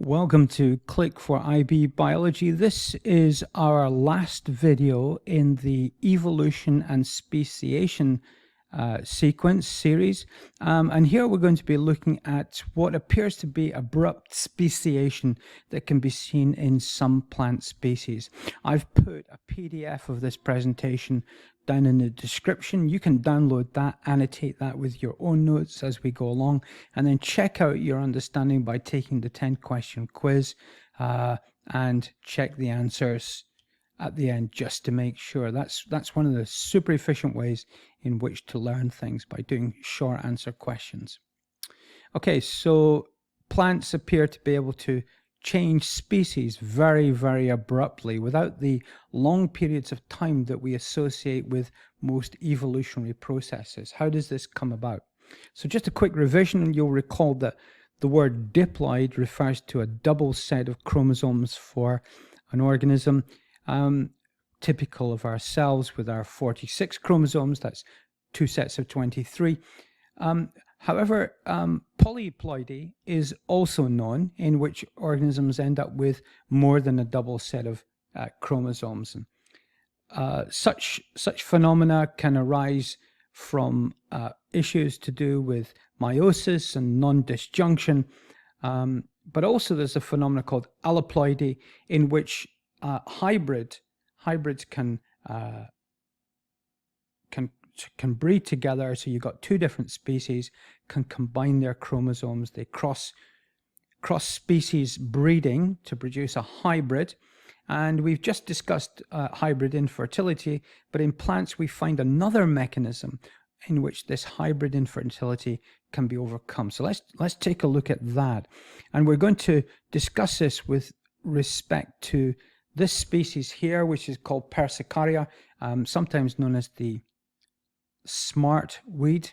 Welcome to Click for IB Biology. This is our last video in the evolution and speciation sequence series. And here we're going to be looking at what appears to be abrupt speciation that can be seen in some plant species. I've put a PDF of this presentation down in the description. You can download that, annotate that with your own notes as we go along, and then check out your understanding by taking the 10-question quiz and check the answers at the end just to make sure. That's one of the super efficient ways in which to learn things, by doing short answer questions. Okay, so plants appear to be able to change species very, very abruptly without the long periods of time that we associate with most evolutionary processes. How does this come about? So just a quick revision, and you'll recall that the word diploid refers to a double set of chromosomes for an organism, typical of ourselves with our 46 chromosomes. That's two sets of 23. However, polyploidy is also known, in which organisms end up with more than a double set of chromosomes. Such phenomena can arise from issues to do with meiosis and non-disjunction, but also there's a phenomenon called alloploidy, in which hybrids can breed together. So you've got two different species can combine their chromosomes. They cross species breeding to produce a hybrid, and we've just discussed hybrid infertility, but in plants we find another mechanism in which this hybrid infertility can be overcome. So let's take a look at that, and we're going to discuss this with respect to this species here, which is called Persicaria, sometimes known as the smart weed.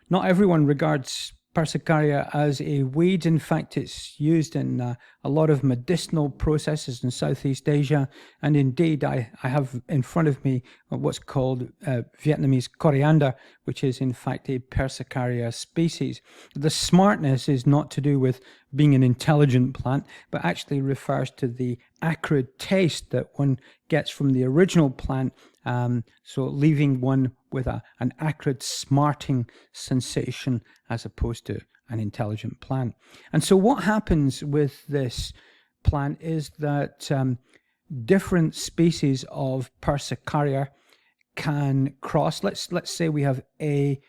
Not everyone regards Persicaria as a weed. In fact, it's used in a lot of medicinal processes in Southeast Asia, and indeed I have in front of me what's called Vietnamese coriander, which is in fact a Persicaria species. The smartness is not to do with being an intelligent plant, but actually refers to the acrid taste that one gets from the original plant, so leaving one with an acrid smarting sensation as opposed to an intelligent plant. And so what happens with this plant is that different species of Persicaria can cross. Let's say we have A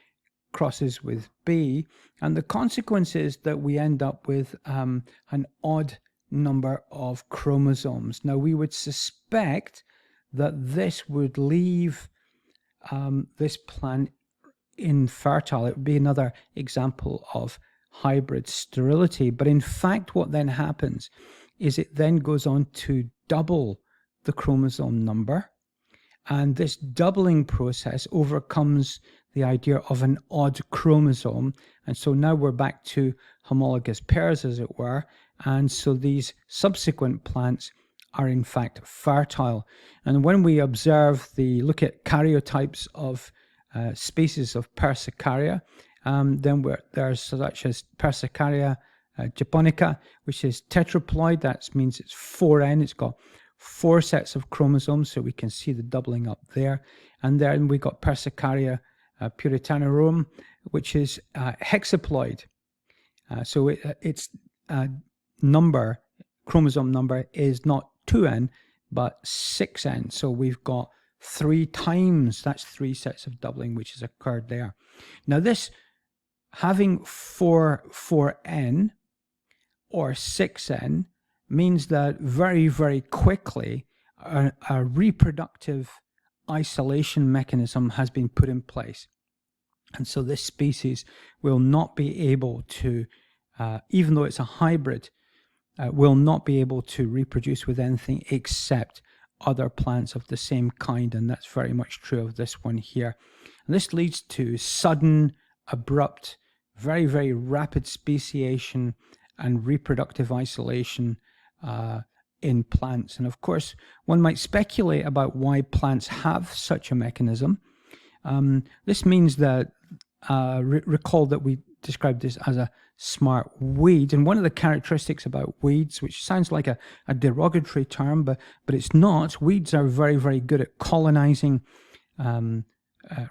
crosses with B, and the consequence is that we end up with an odd number of chromosomes. Now we would suspect that this would leave this plant infertile. It would be another example of hybrid sterility. But in fact, what then happens is it then goes on to double the chromosome number, and this doubling process overcomes the idea of an odd chromosome, and so now we're back to homologous pairs, as it were, and so these subsequent plants are in fact fertile. And when we look at karyotypes of species of Persicaria, then there's such as Persicaria japonica, which is tetraploid. That means it's 4N. It's got 4 sets of chromosomes, so we can see the doubling up there. And then we got Persicaria puritanorum, which is hexaploid. So its chromosome number is not 2N, but 6N. So we've got 3 times, that's 3 sets of doubling which has occurred there. Now this, having 4N or 6N, means that very, very quickly a reproductive isolation mechanism has been put in place. And so this species will not be able to, even though it's a hybrid, will not be able to reproduce with anything except other plants of the same kind, and that's very much true of this one here. And this leads to sudden, abrupt, very, very rapid speciation and reproductive isolation in plants. And of course, one might speculate about why plants have such a mechanism. This means that, recall that we described this as a smart weed. And one of the characteristics about weeds, which sounds like a derogatory term, but it's not. Weeds are very, very good at colonizing,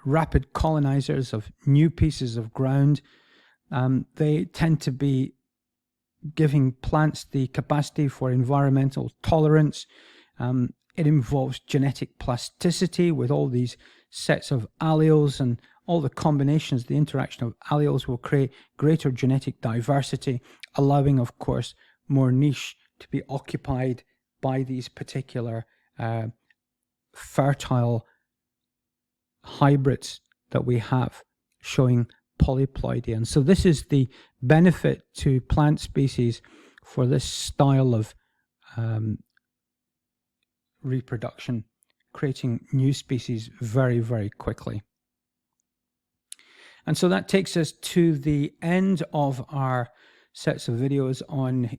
rapid colonizers of new pieces of ground. They tend to be giving plants the capacity for environmental tolerance. It involves genetic plasticity with all these sets of alleles, and all the combinations, the interaction of alleles will create greater genetic diversity, allowing, of course, more niche to be occupied by these particular fertile hybrids that we have showing polyploidy. And so this is the benefit to plant species for this style of reproduction, creating new species very, very quickly. And so that takes us to the end of our sets of videos on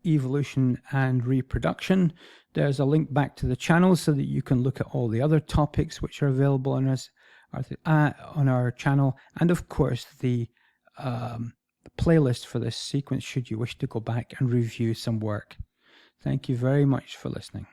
evolution and reproduction. There's a link back to the channel so that you can look at all the other topics which are available on us on our channel, and of course the playlist for this sequence should you wish to go back and review some work. Thank you very much for listening.